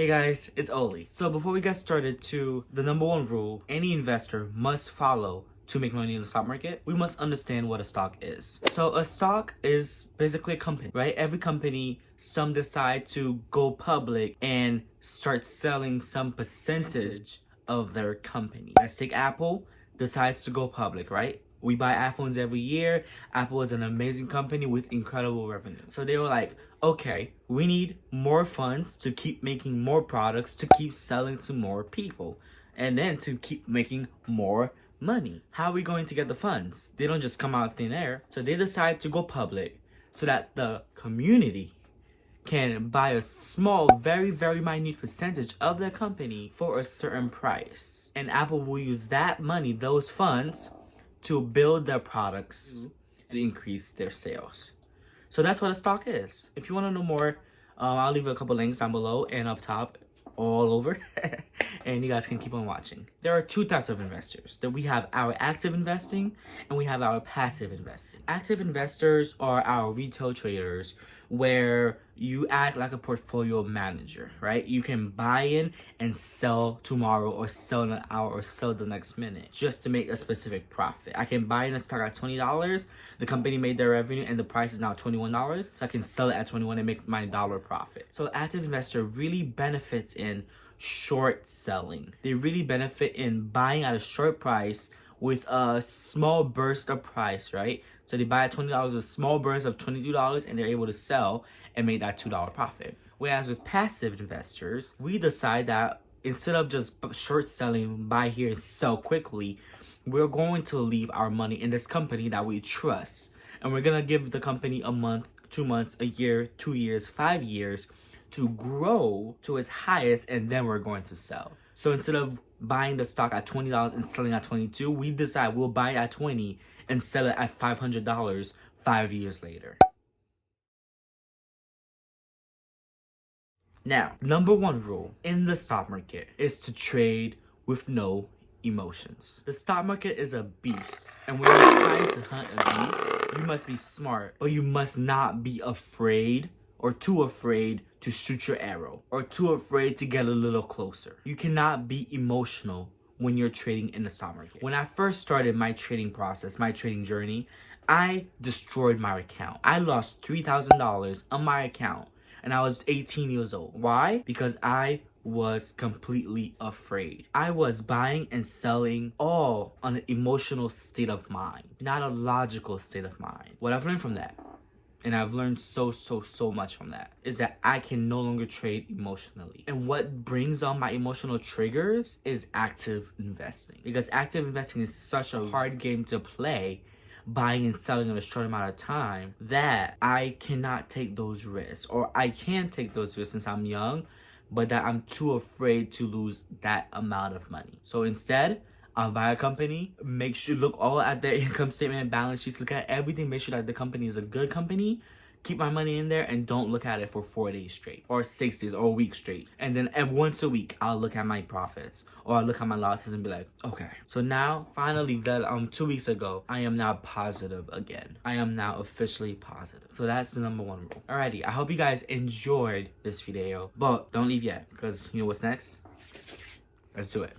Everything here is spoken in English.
Hey guys, it's Oli. So before we get started to the number one rule any investor must follow to make money in the stock market, we must understand what a stock is. So a stock is basically a company, right? Every company, some decide to go public and start selling some percentage of their company. Let's take Apple, decides to go public, right? We buy iPhones every year. Apple is an amazing company with incredible revenue. So they were like, okay, we need more funds to keep making more products, to keep selling to more people, and then to keep making more money. How are we going to get the funds? They don't just come out of thin air. So they decide to go public so that the community can buy a small, very, very minute percentage of their company for a certain price. And Apple will use that money, those funds, to build their products to increase their sales. So that's what a stock is. If you want to know more, I'll leave a couple links down below and up top, all over, and you guys can keep on watching. There are two types of investors. That we have our active investing and we have our passive investing. Active investors are our retail traders, where you act like a portfolio manager, right? You can buy in and sell tomorrow, or sell in an hour, or sell the next minute, just to make a specific profit. I can buy in a stock at $20, the company made their revenue and the price is now $21, so I can sell it at $21 and make my dollar profit. So active investor really benefits in short selling. They really benefit in buying at a short price with a small burst of price, right? So they buy at $20, a small burst of $22, and they're able to sell and make that $2 profit. Whereas with passive investors, we decide that instead of just short selling, buy here and sell quickly, we're going to leave our money in this company that we trust. And we're going to give the company a month, 2 months, a year, 2 years, 5 years to grow to its highest, and then we're going to sell. So instead of buying the stock at $20 and selling at $22, we decide we'll buy it at $20 and sell it at $500 5 years later. Now, number one rule in the stock market is to trade with no emotions. The stock market is a beast, and when you're trying to hunt a beast, you must be smart, but you must not be afraid or too afraid to shoot your arrow, or too afraid to get a little closer. You cannot be emotional when you're trading in the stock market. When I first started my trading process, my trading journey, I destroyed my account. I lost $3,000 on my account, and I was 18 years old. Why? Because I was completely afraid. I was buying and selling all on an emotional state of mind, not a logical state of mind. What I've learned from that, and I've learned so much from that, is that I can no longer trade emotionally. And what brings on my emotional triggers is active investing. Because active investing is such a hard game to play, buying and selling in a short amount of time, that I cannot take those risks. Or I can take those risks since I'm young, but that I'm too afraid to lose that amount of money. So instead, I'll buy a company, make sure, look all at their income statement, balance sheets, look at everything, make sure that the company is a good company, keep my money in there, and don't look at it for 4 days straight, or 6 days, or a week straight. And then once a week, I'll look at my profits, or I'll look at my losses and be like, okay. So now, finally, that 2 weeks ago, I am now positive again. I am now officially positive. So that's the number one rule. Alrighty, I hope you guys enjoyed this video, but don't leave yet, because you know what's next? Let's do it.